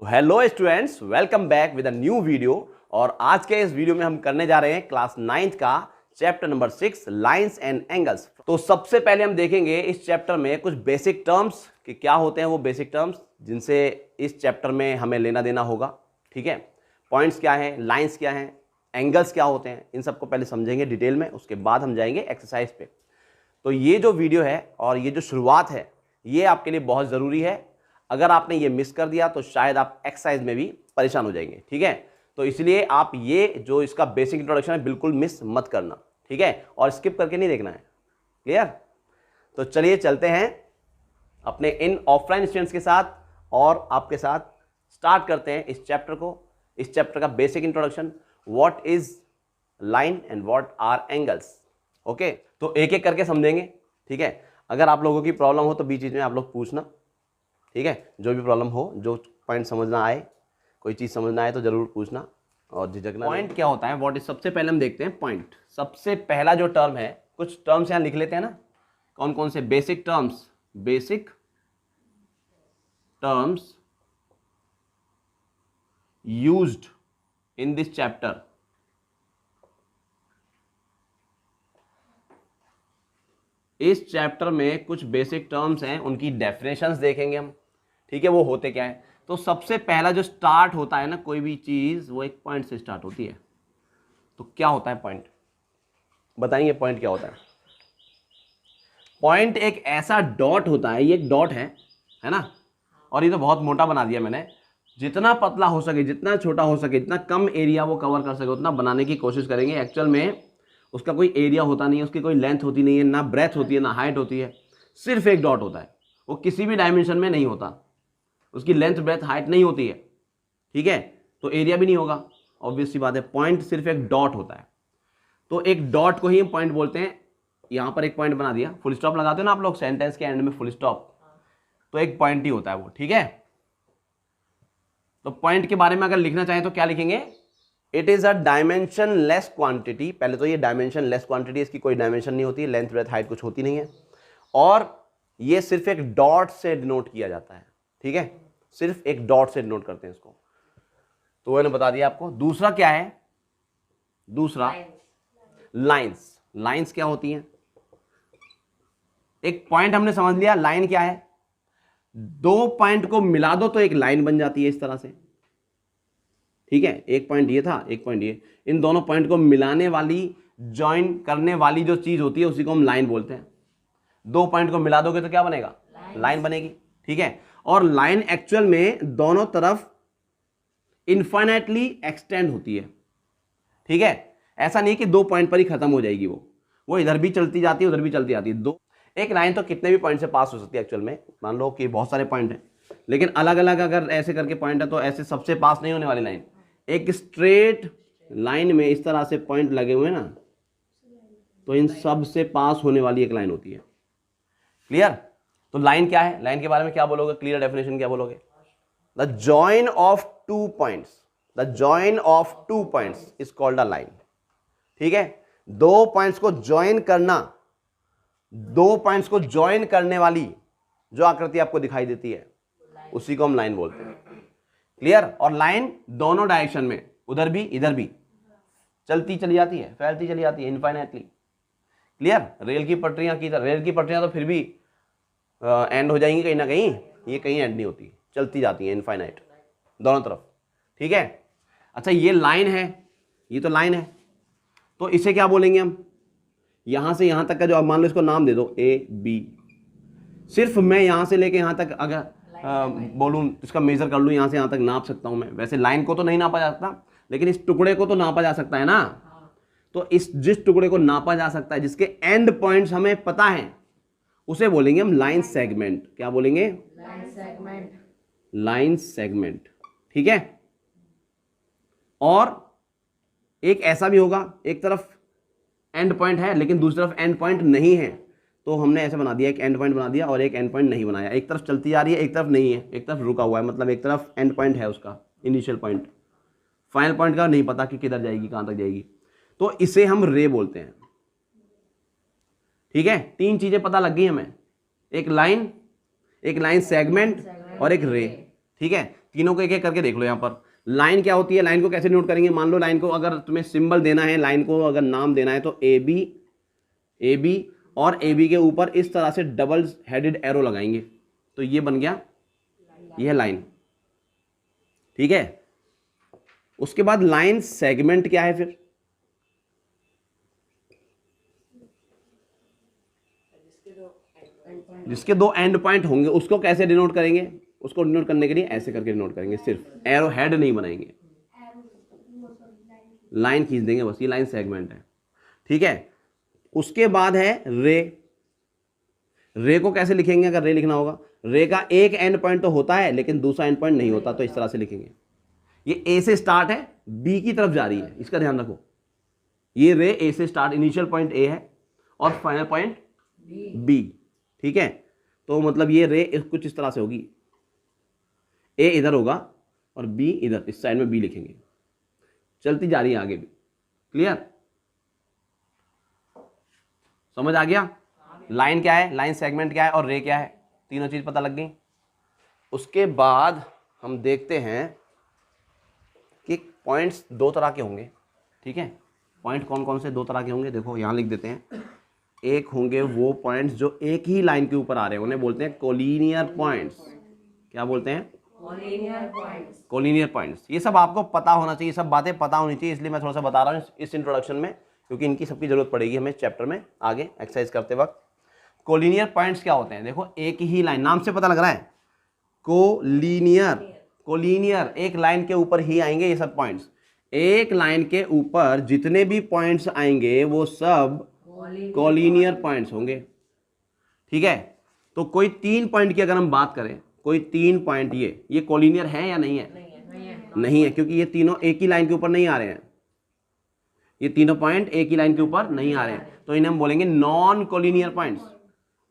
Hello students, welcome back with a new video. और आज के इस वीडियो में हम करने जा रहे हैं क्लास 9th का chapter number 6 lines and angles. तो सबसे पहले हम देखेंगे इस चैप्टर में कुछ बेसिक टर्म्स कि क्या होते हैं वो बेसिक टर्म्स जिनसे इस चैप्टर में हमें लेना देना होगा। ठीक है, पॉइंट्स क्या हैं, लाइंस क्या हैं, एंगल्स क्या होते हैं, इन सबको पहले समझेंगे डिटेल में। उसके बाद हम जाएंगे एक्सरसाइज पे। तो ये जो वीडियो है और ये जो शुरुआत है ये आपके लिए बहुत ज़रूरी है। अगर आपने ये मिस कर दिया तो शायद आप एक्सरसाइज में भी परेशान हो जाएंगे। ठीक है, तो इसलिए आप ये जो इसका बेसिक इंट्रोडक्शन है बिल्कुल मिस मत करना। ठीक है, और स्किप करके नहीं देखना है। क्लियर? तो चलिए चलते हैं अपने इन ऑफलाइन स्टूडेंट्स के साथ और आपके साथ स्टार्ट करते हैं इस चैप्टर को। इस चैप्टर का basic introduction, what is line and what are angles. Okay, तो एक एक करके समझेंगे। ठीक है, अगर आप लोगों की प्रॉब्लम हो तो बीच बीच में आप लोग पूछना। ठीक है, जो भी प्रॉब्लम हो, जो पॉइंट समझना आए, कोई चीज़ समझना आए तो जरूर पूछना और झिझकना। पॉइंट क्या होता है, व्हाट इज, सबसे पहले हम देखते हैं पॉइंट। सबसे पहला जो टर्म है, कुछ टर्म्स यहाँ लिख लेते हैं ना, कौन कौन से basic terms, basic terms used in this chapter. इस चैप्टर में कुछ बेसिक टर्म्स हैं, उनकी डेफिनेशंस देखेंगे हम। ठीक है, वो होते क्या है। तो सबसे पहला जो स्टार्ट होता है ना कोई भी चीज, वो एक पॉइंट से स्टार्ट होती है। तो क्या होता है पॉइंट, बताइए पॉइंट क्या होता है। पॉइंट एक ऐसा डॉट होता है, ये एक डॉट है ना, और ये तो बहुत मोटा बना दिया मैंने। जितना पतला हो सके, जितना छोटा हो सके, जितना कम एरिया वो कवर कर सके उतना बनाने की कोशिश करेंगे। एक्चुअल में उसका कोई एरिया होता नहीं है, उसकी कोई लेंथ होती नहीं है, ना ब्रेथ होती है, ना हाइट होती है, सिर्फ एक डॉट होता है। वो किसी भी डायमेंशन में नहीं होता, उसकी लेंथ ब्रेथ हाइट नहीं होती है। ठीक है, तो एरिया भी नहीं होगा, ऑब्वियस सी बात है। पॉइंट सिर्फ एक डॉट होता है, तो एक डॉट को ही हम पॉइंट बोलते हैं। यहां पर एक पॉइंट बना दिया, फुल स्टॉप लगाते हो ना आप लोग सेंटेंस के एंड में, फुल स्टॉप, तो एक पॉइंट ही होता है वो। ठीक है, तो पॉइंट के बारे में अगर लिखना चाहें तो क्या लिखेंगे, it is a dimension less quantity. पहले तो ये डायमेंशन लेस क्वांटिटी, इसकी कोई डायमेंशन नहीं होती, लेंथ ब्रेथ हाइट कुछ होती नहीं है, और ये सिर्फ एक डॉट से डिनोट किया जाता है। ठीक है, सिर्फ एक डॉट से डिनोट करते हैं इसको। तो मैंने बता दिया आपको। दूसरा क्या है, दूसरा लाइंस। लाइंस क्या होती हैं, एक पॉइंट हमने समझ लिया, लाइन क्या है, दो पॉइंट को मिला दो तो एक लाइन बन जाती है इस तरह से। ठीक है, एक पॉइंट ये था, एक पॉइंट ये, इन दोनों पॉइंट को मिलाने वाली, ज्वाइन करने वाली जो चीज होती है उसी को हम लाइन बोलते हैं। दो पॉइंट को मिला दोगे तो क्या बनेगा, लाइन बनेगी। ठीक है, और लाइन एक्चुअल में दोनों तरफ इनफाइनाइटली एक्सटेंड होती है। ठीक है, ऐसा नहीं कि दो पॉइंट पर ही खत्म हो जाएगी, वो इधर भी चलती जाती है, उधर भी चलती जाती है। दो, एक लाइन तो कितने भी पॉइंट से पास हो सकती है एक्चुअल में। मान लो कि बहुत सारे पॉइंट हैं, लेकिन अलग अलग अगर ऐसे करके पॉइंट है तो ऐसे सबसे पास नहीं होने वाली लाइन। एक स्ट्रेट लाइन में इस तरह से पॉइंट लगे हुए ना, तो इन सब से पास होने वाली एक लाइन होती है। क्लियर? तो लाइन क्या है, लाइन के बारे में क्या बोलोगे, क्लियर डेफिनेशन क्या बोलोगे, the join of two points, the join of two points is called a line. ठीक है, दो पॉइंट्स को ज्वाइन करना, दो पॉइंट्स को ज्वाइन करने वाली जो आकृति आपको दिखाई देती है उसी को हम लाइन बोलते हैं। क्लियर? और लाइन दोनों डायरेक्शन में, उधर भी इधर भी चलती चली जाती है, फैलती चली जाती है इनफाइनाइटली। क्लियर? रेल की पटरियां की तरह, रेल की पटरियां तो फिर भी एंड हो जाएंगी कहीं ना कहीं, ये कहीं एंड नहीं होती, चलती जाती है इनफाइनाइट दोनों तरफ। ठीक है, अच्छा ये लाइन है, ये तो लाइन है, तो इसे क्या बोलेंगे हम, यहां से यहां तक का जो, अब मान लो इसको नाम दे दो ए बी। सिर्फ मैं यहां से लेके यहां तक अगर बोलूं, इसका मेजर कर लूं, यहां से यहां तक नाप सकता हूं मैं। वैसे लाइन को तो नहीं नापा जा सकता, लेकिन इस टुकड़े को तो नापा जा सकता है ना। तो इस जिस टुकड़े को नापा जा सकता है, जिसके एंड पॉइंट्स हमें पता है, उसे बोलेंगे हम लाइन सेगमेंट। क्या बोलेंगे, लाइन सेगमेंट, लाइन सेगमेंट। ठीक है, और एक ऐसा भी होगा, एक तरफ एंड पॉइंट है लेकिन दूसरी तरफ एंड पॉइंट नहीं है, तो हमने ऐसे बना दिया, एक एंड पॉइंट बना दिया और एक एंड पॉइंट नहीं बनाया। एक तरफ चलती जा रही है, एक तरफ नहीं है, एक तरफ रुका हुआ है, मतलब एक तरफ एंड पॉइंट है उसका, इनिशियल पॉइंट, फाइनल पॉइंट का नहीं पता कि किधर जाएगी, कहां तक जाएगी, तो इसे हम रे बोलते हैं। ठीक है, तीन चीजें पता लग गई हमें, एक लाइन सेगमेंट और एक रे। ठीक है, तीनों को एक एक करके देख लो। यहाँ पर लाइन क्या होती है, लाइन को कैसे नोट करेंगे? मान लो लाइन को अगर तुम्हें सिंबल देना है, लाइन को अगर नाम देना है, तो ए बी और ए बी के ऊपर इस तरह से डबल हेडेड एरो लगाएंगे, तो ये बन गया, ये है लाइन। ठीक है, उसके बाद लाइन सेगमेंट क्या है फिर? जिसके दो एंड पॉइंट होंगे उसको कैसे डिनोट करेंगे? उसको डिनोट करने के लिए ऐसे करके डिनोट करेंगे, सिर्फ एरो हेड नहीं बनाएंगे, लाइन खींच देंगे बस, ये लाइन सेगमेंट है। ठीक है, उसके बाद है रे को कैसे लिखेंगे? अगर रे लिखना होगा, रे का एक एंड पॉइंट तो होता है लेकिन दूसरा एंड पॉइंट नहीं होता, तो इस तरह से लिखेंगे। ये ए से स्टार्ट है, बी की तरफ जा रही है, इसका ध्यान रखो। ये रे ए से स्टार्ट, इनिशियल पॉइंट ए है और फाइनल पॉइंट बी। ठीक है, तो मतलब ये रे कुछ इस तरह से होगी, ए इधर होगा और बी इधर, इस साइड में बी लिखेंगे, चलती जा रही है आगे भी। क्लियर, समझ आ गया? लाइन क्या है, लाइन सेगमेंट क्या है और रे क्या है, तीनों चीज पता लग गई। उसके बाद हम देखते हैं कि पॉइंट्स दो तरह के होंगे। ठीक है, पॉइंट कौन कौन से दो तरह के होंगे? देखो यहां लिख देते हैं। एक होंगे वो पॉइंट्स जो एक ही लाइन के ऊपर आ रहे हैं, उन्हें बोलते हैं कोलिनियर पॉइंट्स। क्या बोलते हैं? Collinear points. ये सब आपको पता होना चाहिए, सब बातें पता होनी चाहिए, इसलिए मैं थोड़ा सा बता रहा हूँ इस इंट्रोडक्शन में, क्योंकि इनकी सबकी जरूरत पड़ेगी हमें चैप्टर में आगे एक्सरसाइज करते वक्त। कोलिनियर पॉइंट्स क्या होते हैं? देखो एक ही लाइन, नाम से पता लग रहा है, कोलिनियर एक लाइन के ऊपर ही आएंगे ये सब पॉइंट्स। एक लाइन के ऊपर जितने भी पॉइंट्स आएंगे वो सब कोलिनियर पॉइंट्स होंगे। ठीक है, तो कोई 3 पॉइंट की अगर हम बात करें, कोई 3 पॉइंट, ये कोलिनियर है या नहीं है? नहीं है, क्योंकि ये तीनों एक ही लाइन के ऊपर नहीं आ रहे हैं, ये तीनों पॉइंट एक ही लाइन के ऊपर नहीं आ रहे हैं, तो इन्हें हम बोलेंगे नॉन कोलिनियर पॉइंट्स।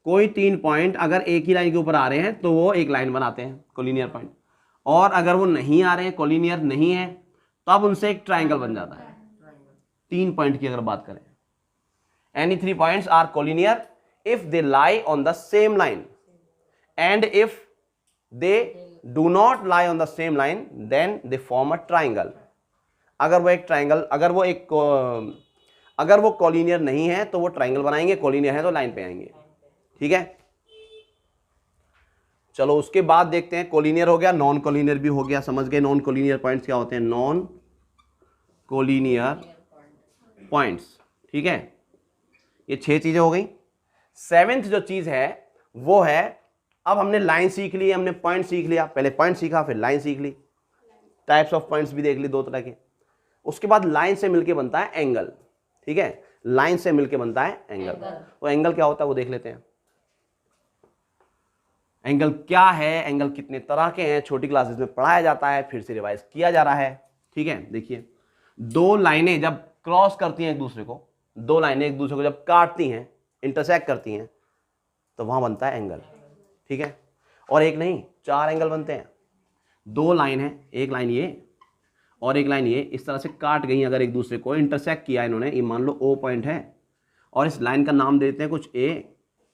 कोई 3 पॉइंट अगर एक ही लाइन के ऊपर आ रहे हैं तो वो एक लाइन बनाते हैं, कोलिनियर पॉइंट। और अगर वो नहीं आ रहे हैं, कोलिनियर नहीं है, तो अब उनसे एक ट्राइंगल बन जाता है। 3 पॉइंट की अगर बात करें, any 3 points are collinear if they lie on the same line, and if they do not lie on the same line then they form a triangle। अगर वो एक ट्राइंगल, अगर वो कोलिनियर नहीं है तो वो ट्राइंगल बनाएंगे, कोलिनियर है तो लाइन पे आएंगे। ठीक है, चलो उसके बाद देखते हैं, कोलिनियर हो गया, नॉन कोलिनियर भी हो गया, समझ गए नॉन कोलिनियर पॉइंट्स क्या होते हैं? Non collinear points. ठीक है, ये 6 चीजें हो गई। 7th जो चीज है वो है, अब हमने लाइन सीख ली, हमने पॉइंट सीख लिया, पहले पॉइंट सीखा फिर लाइन सीख ली, टाइप्स ऑफ पॉइंट्स भी देख ली 2 तरह के। उसके बाद लाइन से मिलके बनता है एंगल। ठीक है, लाइन से मिलके बनता है एंगल। तो एंगल क्या होता है वो देख लेते हैं। एंगल क्या है, एंगल कितने तरह के हैं, छोटी क्लासेस में पढ़ाया जाता है, फिर से रिवाइज किया जा रहा है। ठीक है, देखिए 2 लाइनें जब क्रॉस करती हैं एक दूसरे को, 2 लाइनें एक दूसरे को जब काटती हैं, इंटरसेक्ट करती हैं, तो वहां बनता है एंगल। ठीक है, और एक नहीं 4 एंगल बनते हैं। 2 लाइन है, एक लाइन ये और एक लाइन ये, इस तरह से काट गई, अगर एक दूसरे को इंटरसेक्ट किया इन्होंने, ये मान लो O पॉइंट है और इस लाइन का नाम देते हैं कुछ A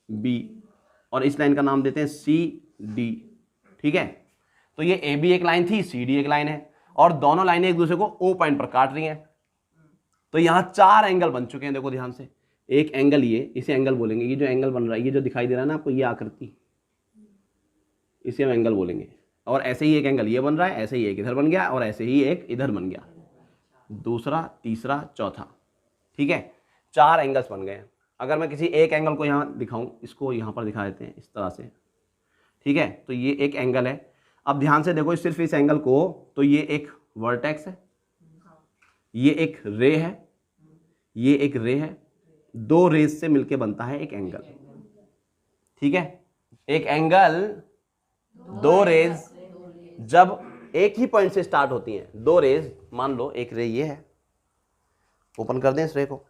B और इस लाइन का नाम देते हैं C D। ठीक है, तो ये AB एक लाइन थी, CD एक लाइन है, और दोनों लाइनें एक दूसरे को O पॉइंट पर काट रही हैं, तो यहां 4 एंगल बन चुके हैं। देखो ध्यान से, एक एंगल ये, इसे एंगल बोलेंगे, ये जो एंगल बन रहा है, ये जो दिखाई दे रहा है ना आपको, ये आकृति, इसे हम एंगल बोलेंगे। और ऐसे ही एक एंगल ये बन रहा है, ऐसे ही एक इधर बन गया और ऐसे ही एक इधर बन गया, दूसरा, तीसरा, चौथा। ठीक है, 4 एंगल्स बन गए। अगर मैं किसी एक एंगल को यहाँ दिखाऊं, इसको यहाँ पर दिखा देते हैं इस तरह से। ठीक है, तो ये एक एंगल है। अब ध्यान से देखो सिर्फ इस एंगल को, तो ये एक वर्टेक्स है, ये एक रे है, ये एक रे है, 2 रेज से मिलके बनता है एक एंगल। ठीक है, एक एंगल, 2 रेज जब एक ही पॉइंट से स्टार्ट होती हैं, 2 रेज, मान लो एक रे ये है, ओपन कर दें इस रे को,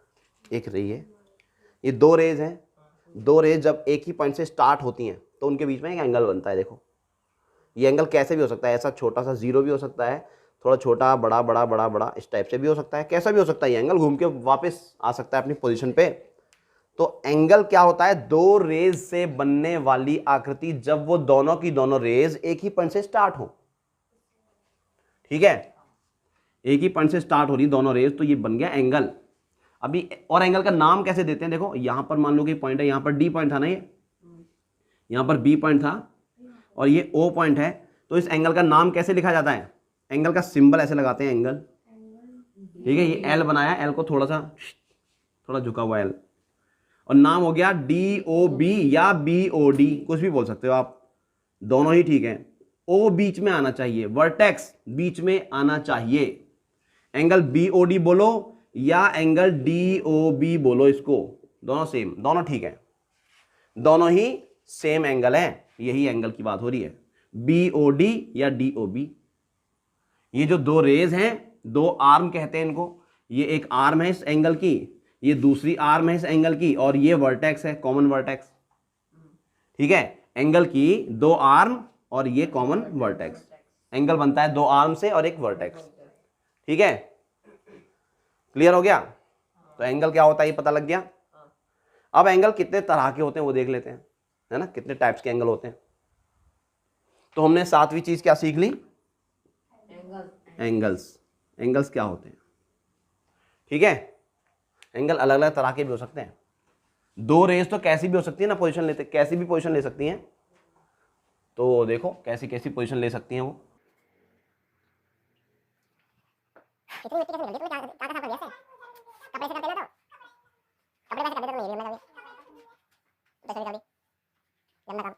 एक रे ये 2 रेज हैं, 2 रेज जब एक ही पॉइंट से स्टार्ट होती हैं तो उनके बीच में एक एंगल बनता है। देखो ये एंगल कैसे भी हो सकता है, ऐसा छोटा सा 0 भी हो सकता है, थोड़ा छोटा, बड़ा बड़ा बड़ा बड़ा, इस टाइप से भी हो सकता है, कैसा भी हो सकता है। ये एंगल घूम के वापस आ सकता है अपनी पोजीशन पे। तो एंगल क्या होता है? 2 रेज से बनने वाली आकृति, जब वो दोनों की दोनों रेज एक ही पॉइंट से स्टार्ट हो। ठीक है, एक ही पॉइंट से स्टार्ट हो रही दोनों रेज, तो ये बन गया एंगल। अभी और एंगल का नाम कैसे देते हैं, देखो यहां पर मान लो कि पॉइंट है, यहां पर डी पॉइंट था ना, ये यहां पर बी पॉइंट था और ये ओ पॉइंट है, तो इस एंगल का नाम कैसे लिखा जाता है, एंगल का सिंबल ऐसे लगाते हैं एंगल, ठीक है, ये एल बनाया, एल को थोड़ा झुका हुआ एल, और नाम हो गया डी ओ बी या बी ओ डी, कुछ भी बोल सकते हो आप, दोनों ही ठीक है। ओ बीच में आना चाहिए, वर्टेक्स बीच में आना चाहिए, एंगल बी ओ डी बोलो या एंगल डी ओ बी बोलो, इसको दोनों सेम, दोनों ठीक है, दोनों ही सेम एंगल है, यही एंगल की बात हो रही है, बी ओ डी या डी ओ बी। ये जो दो रेज हैं, दो आर्म कहते हैं इनको, ये एक आर्म है इस एंगल की, ये दूसरी आर्म है इस एंगल की, और ये वर्टेक्स है, कॉमन वर्टेक्स, ठीक है, एंगल की दो आर्म और ये कॉमन वर्टेक्स, एंगल बनता है दो आर्म से और एक वर्टेक्स, ठीक है, क्लियर हो गया। तो एंगल क्या होता है ये पता लग गया। अब एंगल कितने तरह के होते हैं वो देख लेते हैं, है ना, कितने टाइप्स के एंगल होते हैं। तो हमने सातवीं चीज क्या सीख ली, एंगल्स। एंगल्स क्या होते हैं, ठीक है, एंगल अलग अलग तरह के भी हो सकते हैं, दो रेस तो कैसी भी हो सकती है ना, पोजीशन लेते कैसी भी पोजीशन ले सकती हैं, तो देखो कैसी कैसी पोजीशन ले सकती हैं वो। कितनी मिट्टी कैसे निकलती है, क्या साफ कर दिया ऐसे कपड़े से करते ना, तो कपड़े वैसे कर देते तो नहीं मैं कभी जैसे कभी गंदा काम।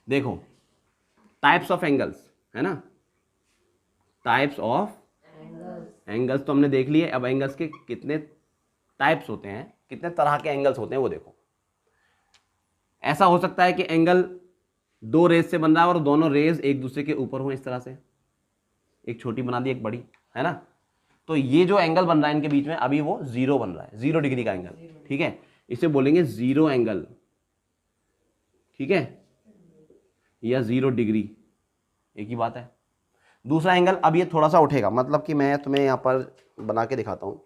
देखो टाइप्स ऑफ एंगल्स है ना, टाइप्स ऑफ एंगल्स तो हमने देख लिए। अब एंगल्स के कितने टाइप्स होते हैं, कितने तरह के एंगल्स होते हैं वो देखो। ऐसा हो सकता है कि एंगल दो रेज से बन रहा है और दोनों रेज एक दूसरे के ऊपर हो, इस तरह से, एक छोटी बना दी एक बड़ी, है ना, तो ये जो एंगल बन रहा है इनके बीच में अभी वो जीरो बन रहा है, 0 डिग्री का एंगल, ठीक है, इसे बोलेंगे जीरो एंगल, ठीक है, या 0 डिग्री, एक ही बात है। दूसरा एंगल, अब ये थोड़ा सा उठेगा, मतलब कि मैं तुम्हें यहाँ पर बना के दिखाता हूँ,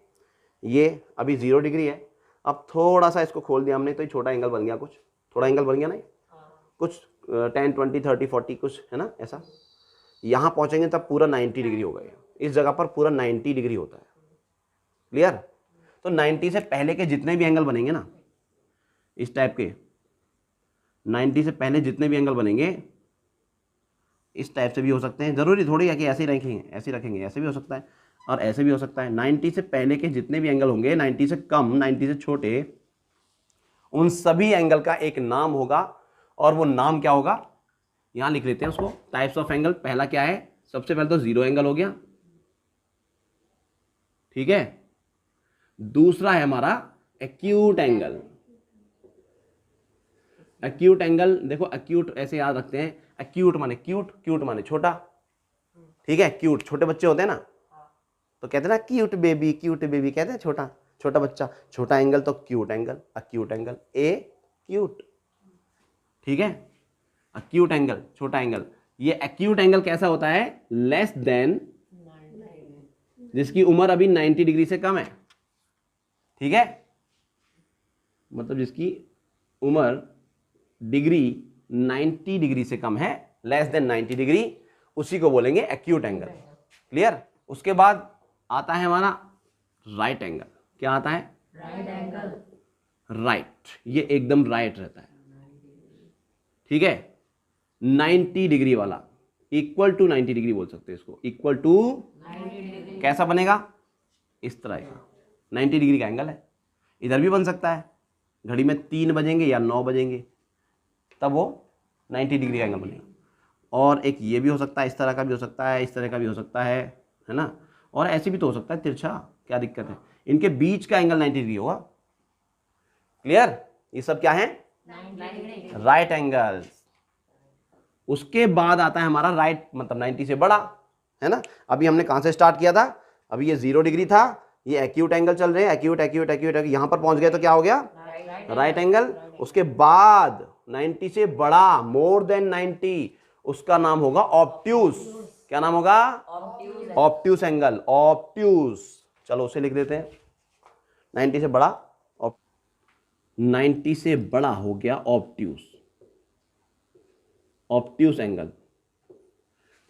ये अभी 0 डिग्री है, अब थोड़ा सा इसको खोल दिया हमने तो ये छोटा एंगल बन गया, कुछ थोड़ा एंगल बन गया ना, कुछ 10 20 30 40 कुछ, है ना, ऐसा। यहाँ पहुँचेंगे तब पूरा 90 डिग्री होगा, इस जगह पर पूरा 90 डिग्री होता है, क्लियर। तो 90 से पहले के जितने भी एंगल बनेंगे ना, इस टाइप के 90 से पहले जितने भी एंगल बनेंगे इस टाइप से भी हो सकते हैं, जरूरी थोड़ी है कि ऐसे ही रखेंगे, ऐसे ही रखेंगे, ऐसे भी हो सकता है और ऐसे भी हो सकता है। 90 से पहले के जितने भी एंगल होंगे, 90 से कम, 90 से छोटे, उन सभी एंगल का एक नाम होगा, और वो नाम क्या होगा यहां लिख लेते हैं उसको। टाइप्स ऑफ एंगल, पहला क्या है, सबसे पहले तो जीरो एंगल हो गया, ठीक है। दूसरा है हमारा एक्यूट एंगल। एक्यूट एंगल देखो, एक्यूट ऐसे याद रखते हैं, एक्यूट माने क्यूट, क्यूट माने छोटा, ठीक है, क्यूट छोटे बच्चे होते हैं ना, तो कहते हैं ना क्यूट बेबी, क्यूट बेबी कहते हैं, छोटा छोटा बच्चा, छोटा एंगल तो क्यूट एंगल, एक्यूट एंगल, ए क्यूट, ठीक है, एक्यूट एंगल छोटा एंगल। ये एक्यूट एंगल कैसा होता है, लेस देन, जिसकी उम्र अभी 90 डिग्री से कम है, ठीक है, मतलब जिसकी उम्र डिग्री 90 डिग्री से कम है, लेस देन 90 डिग्री, उसी को बोलेंगे एक्यूट एंगल, क्लियर। उसके बाद आता है हमारा राइट एंगल। क्या आता है, राइट एंगल, राइट, ये एकदम राइट रहता है, ठीक है, 90 डिग्री वाला, इक्वल टू 90 डिग्री बोल सकते हैं इसको, इक्वल टू, कैसा बनेगा, इस तरह का 90 डिग्री का एंगल है। इधर भी बन सकता है, घड़ी में 3 बजेंगे या 9 बजेंगे, तब वो 90 डिग्री का एंगल बनेगा। और एक ये भी हो सकता है, इस तरह का भी हो सकता है, इस तरह का भी हो सकता है ना, और ऐसे भी तो हो सकता है तिरछा, क्या दिक्कत है, इनके बीच का एंगल 90 डिग्री होगा, क्लियर। ये सब क्या है, राइट एंगल्स। उसके बाद आता है हमारा राइट, मतलब 90 से बड़ा, है ना। अभी हमने कहां से स्टार्ट किया था, अभी ये 0 डिग्री था, ये एक्यूट एंगल चल रहे हैं, एक्यूट एक्यूट एक्यूट, यहां पर पहुंच गए तो क्या हो गया, राइट एंगल। उसके बाद 90 से बड़ा, मोर देन 90, उसका नाम होगा ऑब्ट्यूस। क्या नाम होगा, ऑब्ट्यूस एंगल, ऑब्ट्यूस। चलो उसे लिख देते हैं, 90 से बड़ा, 90 से बड़ा हो गया ऑब्ट्यूस, ऑब्ट्यूस एंगल,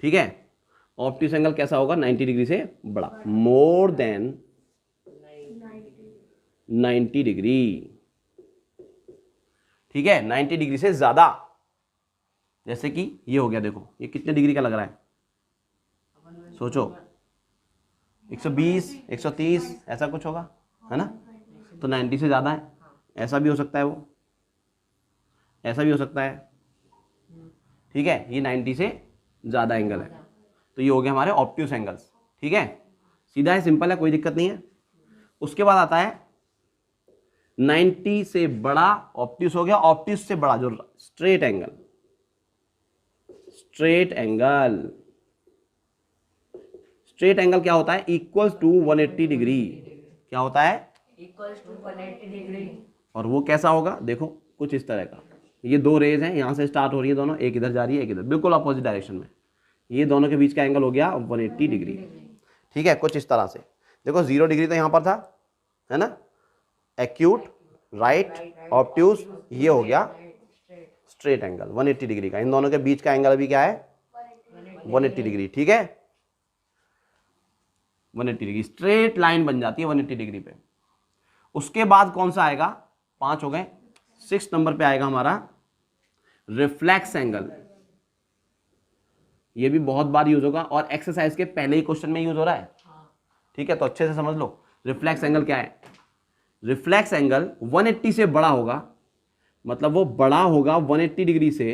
ठीक है। ऑब्ट्यूस एंगल कैसा होगा? 90 डिग्री से बड़ा, मोर देन 90 डिग्री। ठीक है, 90 डिग्री से ज्यादा। जैसे कि ये हो गया, देखो ये कितने डिग्री का लग रहा है, सोचो 120, 130 ऐसा कुछ होगा, है ना? तो 90 से ज्यादा है। ऐसा भी हो सकता है, वो ऐसा भी हो सकता है। ठीक है, ये 90 से ज्यादा एंगल है। तो ये हो गया हमारे ऑब्ट्यूस एंगल्स। ठीक है, सीधा है, सिंपल है, कोई दिक्कत नहीं है। उसके बाद आता है 90 से बड़ा ऑब्ट्यूस हो गया। ऑब्ट्यूस से बड़ा जो straight angle, straight angle, straight angle क्या होता है? Equals to 180 degree. क्या होता है? Equals to 180 degree. और वो कैसा होगा? देखो कुछ इस तरह का, ये दो रेज हैं, यहां से स्टार्ट हो रही है दोनों, एक इधर जा रही है, एक इधर, बिल्कुल अपोजिट डायरेक्शन में। ये दोनों के बीच का एंगल हो गया 180 डिग्री। ठीक है, कुछ इस तरह से। देखो 0 डिग्री तो यहां पर था, है ना? एक्यूट, राइट, ऑब्ट्यूस, ये हो गया स्ट्रेट एंगल 180 डिग्री का। इन दोनों के बीच का एंगल अभी क्या है? 180 डिग्री। ठीक है, 180 डिग्री स्ट्रेट लाइन बन जाती है 180 डिग्री पे। उसके बाद कौन सा आएगा? 5 हो गए। 6 नंबर पे आएगा हमारा रिफ्लेक्स एंगल। ये भी बहुत बार यूज होगा और एक्सरसाइज के पहले ही क्वेश्चन में यूज हो रहा है। ठीक है, तो अच्छे से समझ लो रिफ्लेक्स एंगल क्या है। रिफ्लेक्स एंगल 180 से बड़ा होगा, मतलब वो बड़ा होगा 180 डिग्री से,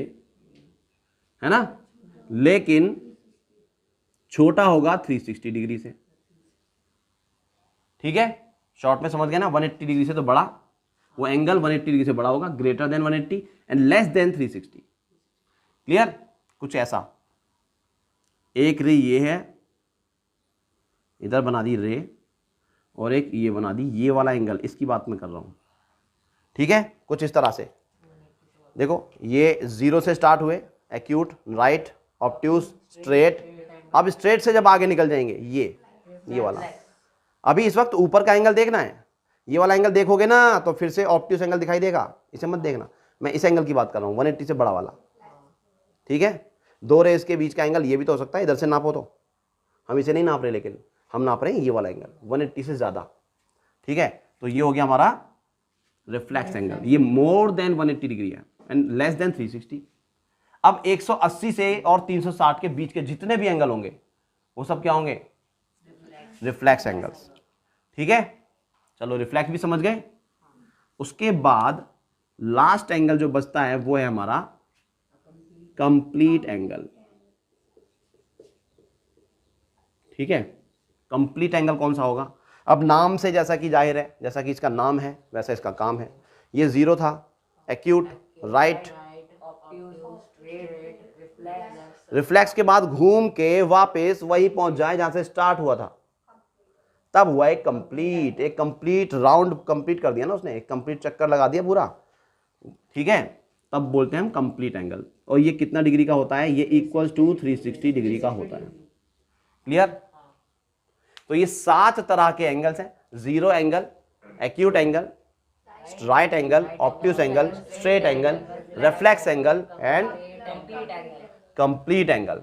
है ना? लेकिन छोटा होगा 360 डिग्री से। ठीक है, शॉर्ट में समझ गया ना? 180 डिग्री से तो बड़ा, वो एंगल 180 डिग्री से बड़ा होगा, greater than 180 and less than 360। Clear? कुछ ऐसा। एक रे ये है, इधर बना दी रे, और एक ये बना दी, ये वाला एंगल, इसकी बात मैं कर रहा हूं। ठीक है, कुछ इस तरह से। देखो ये 0 से स्टार्ट हुए, एक्यूट, राइट, ऑब्ट्यूस, स्ट्रेट। अब स्ट्रेट से जब आगे निकल जाएंगे, ये वाला। अभी इस वक्त ऊपर का एंगल देखना है, ये वाला एंगल देखोगे ना तो फिर से ऑब्ट्यूस एंगल दिखाई देगा, इसे मत देखना। मैं इस एंगल की बात कर रहा हूँ, 180 से बड़ा वाला। ठीक है, दो रेस के बीच का एंगल ये भी तो हो सकता है, इधर से नापो तो। हम इसे नहीं नाप रहे, लेकिन हम नाप रहे हैं ये वाला एंगल 180 से ज्यादा। ठीक है, तो ये हो गया हमारा रिफ्लेक्स एंगल, ये मोर देन 180 डिग्री है एंड लेस देन 360। अब 180 से और 360 के बीच के जितने भी एंगल होंगे वो सब क्या होंगे? Reflex angles. ठीक है, चलो रिफ्लेक्स भी समझ गए। उसके बाद लास्ट एंगल जो बचता है वो है हमारा कंप्लीट एंगल। ठीक है, कंप्लीट एंगल कौन सा होगा? अब नाम से जैसा कि जाहिर है, जैसा कि इसका नाम है वैसा इसका काम है। ये 0 था, एक्यूट, राइट, रिफ्लेक्स के बाद घूम के वापस वही पहुंच जाए जहां से स्टार्ट हुआ था, तब हुआ एक कंप्लीट राउंड कंप्लीट कर दिया ना उसने, एक कंप्लीट चक्कर लगा दिया पूरा। ठीक है, तब बोलते हैं हम कंप्लीट एंगल। और ये कितना डिग्री का होता है? ये इक्वल्स टू 360 डिग्री का होता है। क्लियर? तो ये 7 तरह के एंगल्स हैं: 0 angle, acute angle, right angle, obtuse angle, straight angle, reflex angle and complete angle.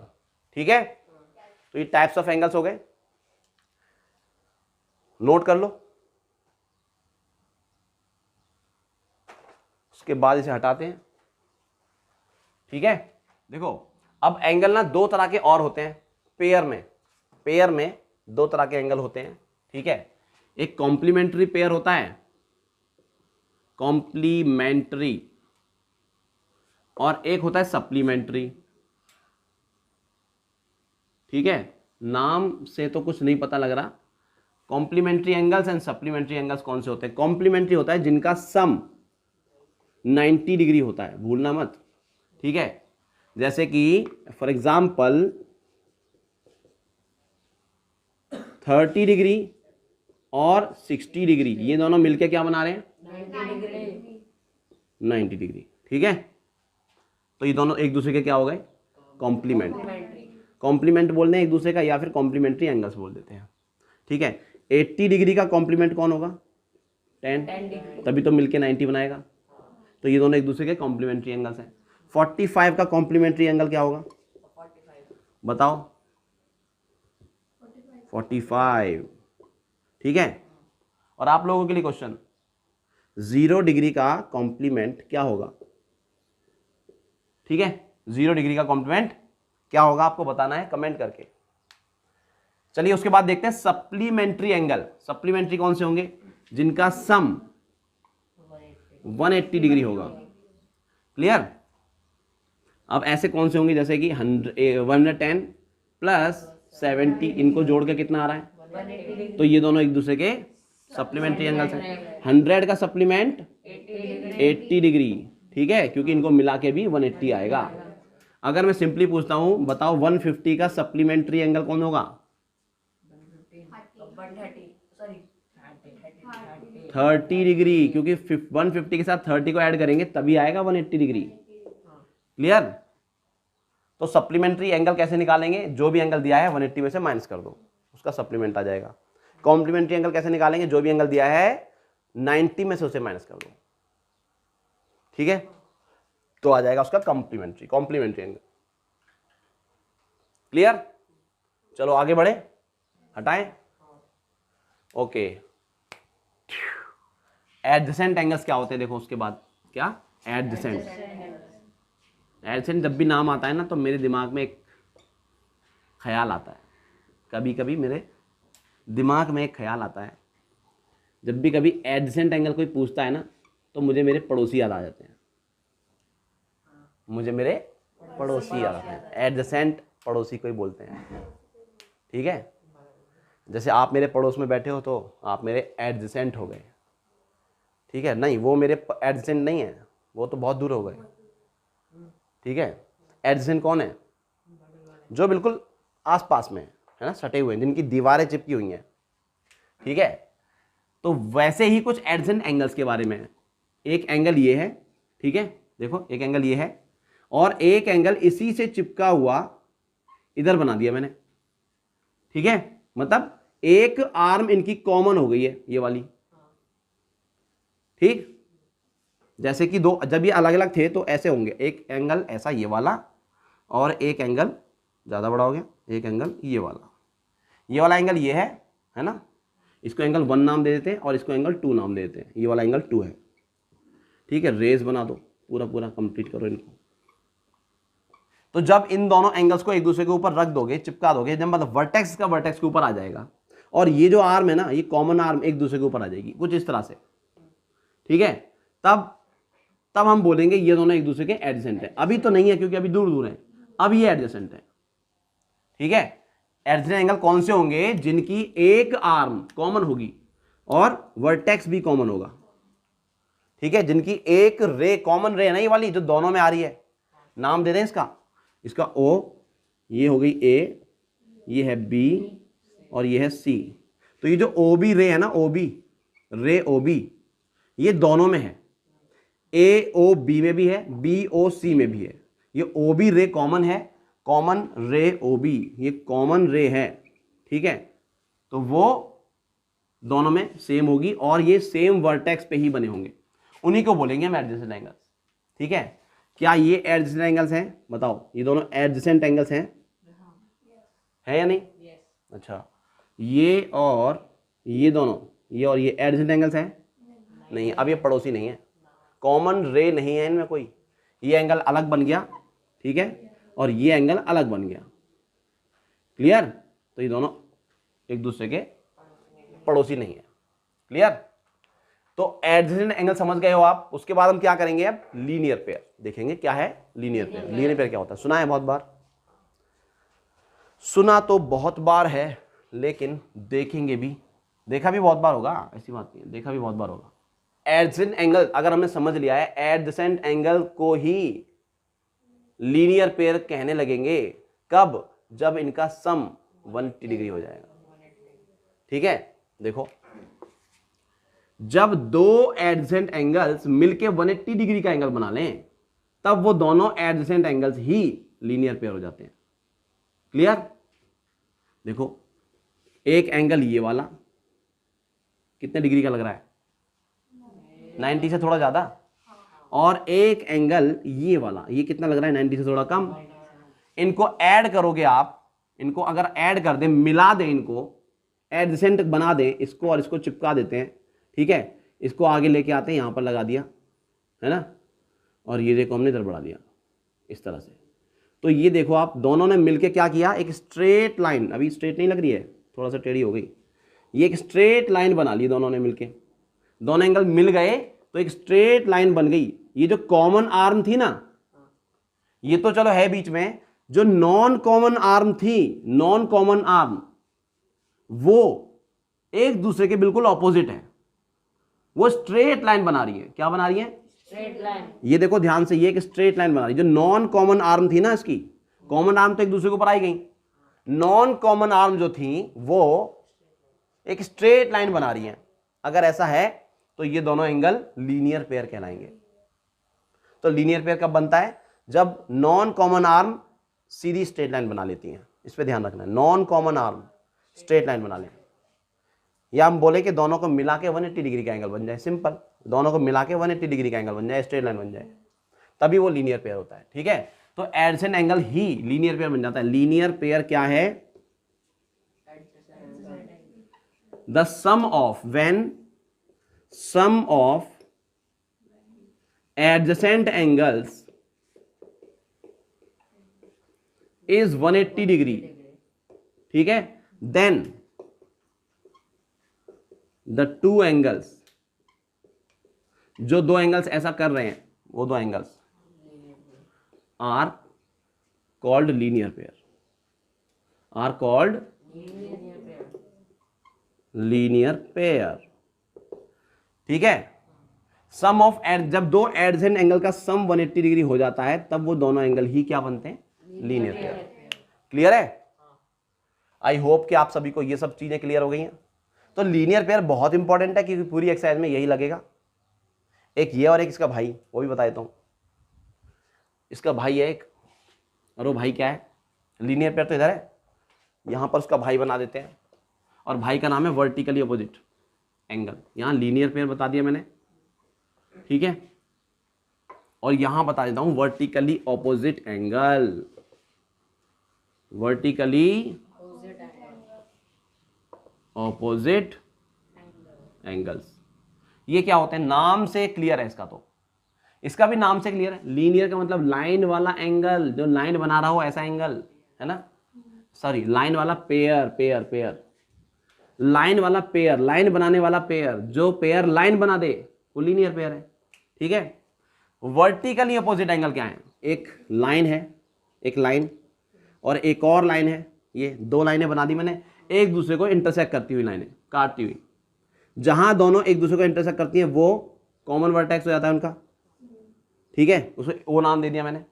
ठीक है, तो ये टाइप्स ऑफ एंगल्स हो गए, नोट कर लो। उसके बाद इसे हटाते हैं। ठीक है, देखो अब एंगल ना 2 तरह के और होते हैं पेयर में 2 तरह के एंगल होते हैं। ठीक है, एक कॉम्प्लीमेंट्री पेयर होता है, कॉम्प्लीमेंट्री, और एक होता है सप्लीमेंट्री। ठीक है, नाम से तो कुछ नहीं पता लग रहा। Complementary angles and supplementary angles कौन से होते हैं? कॉम्प्लीमेंट्री होता है जिनका सम 90 डिग्री होता है, भूलना मत। ठीक है, जैसे कि फॉर एग्जाम्पल 30 डिग्री और 60 डिग्री, ये दोनों मिलके क्या बना रहे हैं? 90 डिग्री। ठीक है, तो ये दोनों एक दूसरे के क्या हो गए? कॉम्प्लीमेंट बोलते हैं एक दूसरे का, या फिर कॉम्प्लीमेंट्री एंगल्स बोल देते हैं। ठीक है, 80 डिग्री का कॉम्प्लीमेंट कौन होगा? 10 डिग्री, तभी तो मिलके 90 बनाएगा। तो ये दोनों एक दूसरे के कॉम्प्लीमेंट्री एंगल्स हैं। 45 का कॉम्प्लीमेंट्री एंगल क्या होगा? बताओ। 45। ठीक है, और आप लोगों के लिए क्वेश्चन, 0 डिग्री का कॉम्प्लीमेंट क्या होगा? ठीक है, 0 डिग्री का कॉम्प्लीमेंट क्या होगा आपको बताना है कमेंट करके। चलिए उसके बाद देखते हैं सप्लीमेंट्री एंगल। सप्लीमेंट्री कौन से होंगे? जिनका सम 180 डिग्री होगा। क्लियर? अब ऐसे कौन से होंगे? जैसे कि 110 प्लस 70, इनको जोड़ के कितना आ रहा है? तो ये दोनों एक दूसरे के सप्लीमेंट्री एंगल्स हैं। 100 का सप्लीमेंट 80 डिग्री। ठीक है, क्योंकि इनको मिला के भी 180 आएगा। अगर मैं सिंपली पूछता हूं, बताओ 150 का सप्लीमेंट्री एंगल कौन होगा? 30 डिग्री, क्योंकि 150 के साथ 30 को ऐड करेंगे तभी आएगा 180 डिग्री। क्लियर? तो सप्लीमेंट्री एंगल कैसे निकालेंगे? जो भी एंगल दिया है 180 में से माइनस कर दो, उसका सप्लीमेंट आ जाएगा। कॉम्प्लीमेंट्री एंगल कैसे निकालेंगे? जो भी एंगल दिया है 90 में से उसे माइनस कर दो। ठीक है, तो आ जाएगा उसका कॉम्प्लीमेंट्री एंगल। क्लियर? चलो आगे बढ़े, हटाएं। ओके, एडजेसेंट एंगल्स क्या होते हैं? देखो उसके बाद क्या, एडजेसेंट जब भी नाम आता है ना तो मेरे दिमाग में एक ख्याल आता है, कभी कभी मेरे दिमाग में एक ख्याल आता है, जब भी कभी एडजेसेंट एंगल कोई पूछता है ना तो मुझे मेरे पड़ोसी याद आ जाते हैं। मुझे मेरे पड़ोसी याद आते हैं। एडजेसेंट पड़ोसी को ही बोलते हैं। ठीक है, जैसे आप मेरे पड़ोस में बैठे हो तो आप मेरे एडजेसेंट हो गए। ठीक है, नहीं वो मेरे एडजेसेंट नहीं है, वो तो बहुत दूर हो गए। ठीक है, एडजेसेंट कौन है? जो बिल्कुल आसपास में है ना, सटे हुए हैं, जिनकी दीवारें चिपकी हुई हैं। ठीक है, तो वैसे ही कुछ एडजेसेंट एंगल्स के बारे में है। एक एंगल ये है, ठीक है, देखो एक एंगल ये है, और एक एंगल इसी से चिपका हुआ इधर बना दिया मैंने। ठीक है, मतलब एक आर्म इनकी कॉमन हो गई है, ये वाली। ठीक, जैसे कि दो, जब ये अलग अलग थे तो ऐसे होंगे, एक एंगल ऐसा ये वाला, और एक एंगल ज़्यादा बड़ा हो गया, एक एंगल ये वाला एंगल ये है ना, इसको एंगल 1 नाम दे देते हैं और इसको एंगल 2 नाम दे देते हैं। ये वाला एंगल 2 है। ठीक है, रेज बना दो, पूरा कंप्लीट करो इनको। तो जब इन दोनों एंगल्स को एक दूसरे के ऊपर रख दोगे, चिपका दोगे, जब मतलब वर्टेक्स का वर्टेक्स के ऊपर आ जाएगा, और ये जो आर्म है ना, ये कॉमन आर्म एक दूसरे के ऊपर आ जाएगी, कुछ इस तरह से। ठीक है, तब हम बोलेंगे ये दोनों एक दूसरे के एडजेसेंट है। अभी तो नहीं है क्योंकि अभी दूर दूर है, अब ये एडजेसेंट है। ठीक है, एडजेसेंट एंगल कौन से होंगे? जिनकी एक आर्म कॉमन होगी और वर्टेक्स भी कॉमन होगा। ठीक है, जिनकी एक रे कॉमन रे है ना, ये वाली जो दोनों में आ रही है, नाम दे दें इसका O, ये हो गई A, ये है B और ये है C। तो ये जो OB रे है ना, OB, ये दोनों में है। AOB में भी है, BOC में भी है। ये OB रे कॉमन है, कॉमन रे OB, ये कॉमन रे है। ठीक है, तो वो दोनों में सेम होगी और ये सेम वर्टेक्स पे ही बने होंगे, उन्हीं को बोलेंगे हम एडजेसेंट एंगल्स। ठीक है, क्या ये एडजेसेंट एंगल्स हैं? बताओ, ये दोनों एडजेसेंट एंगल्स हैं? है या नहीं? अच्छा, ये और ये दोनों, ये और ये एडजेसेंट एंगल्स हैं? नहीं। अब ये पड़ोसी नहीं है, कॉमन रे नहीं है इनमें कोई। ये एंगल अलग बन गया, ठीक है, और ये एंगल अलग बन गया। क्लियर? तो ये दोनों एक दूसरे के पड़ोसी नहीं है। क्लियर? तो एडजेसेंट एंगल समझ गए हो आप। उसके बाद हम क्या करेंगे? अब लीनियर पेयर देखेंगे। क्या है लीनियर पेयर? लीनियर पेयर क्या होता है? सुना है बहुत बार, सुना तो बहुत बार है, लेकिन देखेंगे भी, देखा भी बहुत बार होगा, ऐसी बात नहीं है, देखा भी बहुत बार होगा। एडजेसेंट एंगल अगर हमने समझ लिया है, एडजेसेंट एंगल को ही लीनियर पेयर कहने लगेंगे। कब? जब इनका सम 180 डिग्री हो जाएगा। ठीक है, देखो, जब दो एडजेसेंट एंगल्स मिलके 180 डिग्री का एंगल बना लें, तब वो दोनों एडजेसेंट एंगल्स ही लीनियर पेयर हो जाते हैं। क्लियर? देखो, एक एंगल ये वाला कितने डिग्री का लग रहा है? 90 से थोड़ा ज्यादा। और एक एंगल ये वाला, ये कितना लग रहा है? 90 से थोड़ा कम। इनको ऐड करोगे आप, इनको अगर ऐड कर दें, मिला दें इनको, एडजेसेंट बना दें इसको और इसको चिपका देते हैं, ठीक है, इसको आगे लेके आते हैं, यहाँ पर लगा दिया है ना, और ये देखो हमने इधर बढ़ा दिया इस तरह से। तो ये देखो आप दोनों ने मिलके क्या किया, एक स्ट्रेट लाइन, अभी स्ट्रेट नहीं लग रही है, थोड़ा सा टेढ़ी हो गई, ये एक स्ट्रेट लाइन बना ली दोनों ने मिलके, दोनों एंगल मिल गए तो एक स्ट्रेट लाइन बन गई। ये जो कॉमन आर्म थी ना, ये तो चलो है बीच में, जो नॉन कॉमन आर्म थी, नॉन कॉमन आर्म, वो एक दूसरे के बिल्कुल ऑपोजिट है, वो स्ट्रेट लाइन बना रही है। क्या बना रही है? Straight line. ये देखो ध्यान से, ये एक स्ट्रेट लाइन बना रही है। जो नॉन कॉमन आर्म थी ना, इसकी कॉमन आर्म तो एक दूसरे के ऊपर आई गई, नॉन कॉमन आर्म जो थी वो एक स्ट्रेट लाइन बना रही है। अगर ऐसा है तो ये दोनों एंगल लीनियर पेयर कहलाएंगे। तो लीनियर पेयर कब बनता है? जब नॉन कॉमन आर्म सीधी स्ट्रेट लाइन बना लेती हैं। इस पे ध्यान रखना है, non common arm straight line बना लें, या हम बोले कि दोनों को मिला के 180 डिग्री का एंगल बन जाए, सिंपल, दोनों को मिला के 180 डिग्री का एंगल बन जाए, स्ट्रेट लाइन बन जाए, तभी वो लीनियर पेयर होता है। ठीक है, तो एडजेसेंट एंगल ही लीनियर पेयर बन जाता है। लीनियर पेयर क्या है? The sum of, when sum of adjacent angles is 180 degree, ठीक है, देन द टू एंगल्स, जो दो एंगल्स ऐसा कर रहे हैं, वो दो angles are called linear pair, are called linear pair. ठीक है, सम ऑफ जब दो एडजेसेंट एंगल का सम 180 डिग्री हो जाता है, तब वो दोनों एंगल ही क्या बनते हैं? Linear pair. क्लियर है? आई होप कि आप सभी को ये सब चीजें क्लियर हो गई हैं। तो लीनियर पेयर बहुत इंपॉर्टेंट है, क्योंकि पूरी एक्सरसाइज में यही लगेगा। एक ये और एक इसका भाई, वो भी बता देता हूं। इसका भाई है एक, और वो भाई क्या है? लीनियर पेयर तो इधर है, यहां पर उसका भाई बना देते हैं, और भाई का नाम है वर्टिकली अपोजिट एंगल। यहां लीनियर पेयर बता दिया मैंने, ठीक है, और यहां बता देता हूं vertically opposite angle, vertically opposite angles. ये क्या होते हैं? नाम से क्लियर है इसका, तो इसका भी नाम से क्लियर है। लीनियर का मतलब लाइन वाला एंगल, जो लाइन बना रहा हो ऐसा एंगल, है ना, सॉरी लाइन वाला पेयर, पेयर पेयर, लाइन वाला पेयर, लाइन बनाने वाला पेयर, जो पेयर लाइन बना दे वो लीनियर पेयर है। ठीक है, वर्टिकली अपोजिट एंगल क्या है? एक लाइन है, एक लाइन और एक और लाइन है, ये दो लाइनें बना दी मैंने, एक दूसरे को इंटरसेक्ट करती हुई लाइनें, काटती हुई। जहां दोनों एक दूसरे को इंटरसेक्ट करती हैं वो कॉमन वर्टेक्स हो जाता है उनका। ठीक है, उसको वो नाम दे दिया मैंने।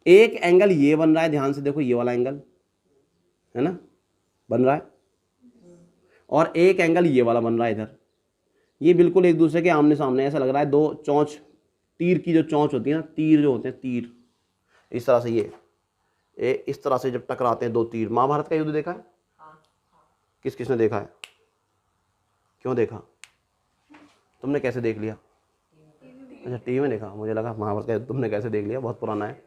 एक एंगल ये बन रहा है, ध्यान से देखो, ये वाला एंगल है ना, बन रहा है, और एक एंगल ये वाला बन रहा है इधर। ये बिल्कुल एक दूसरे के आमने सामने, ऐसा लग रहा है दो चोंच, तीर की जो चोंच होती है ना, तीर जो होते हैं, तीर इस तरह से, ये इस तरह से जब टकराते हैं दो तीर। महाभारत का युद्ध देखा है? किस किसने देखा है? क्यों देखा? तुमने कैसे देख लिया? अच्छा, टीवी में देखा, मुझे लगा महाभारत का युद्ध तुमने कैसे देख लिया, बहुत पुराना है।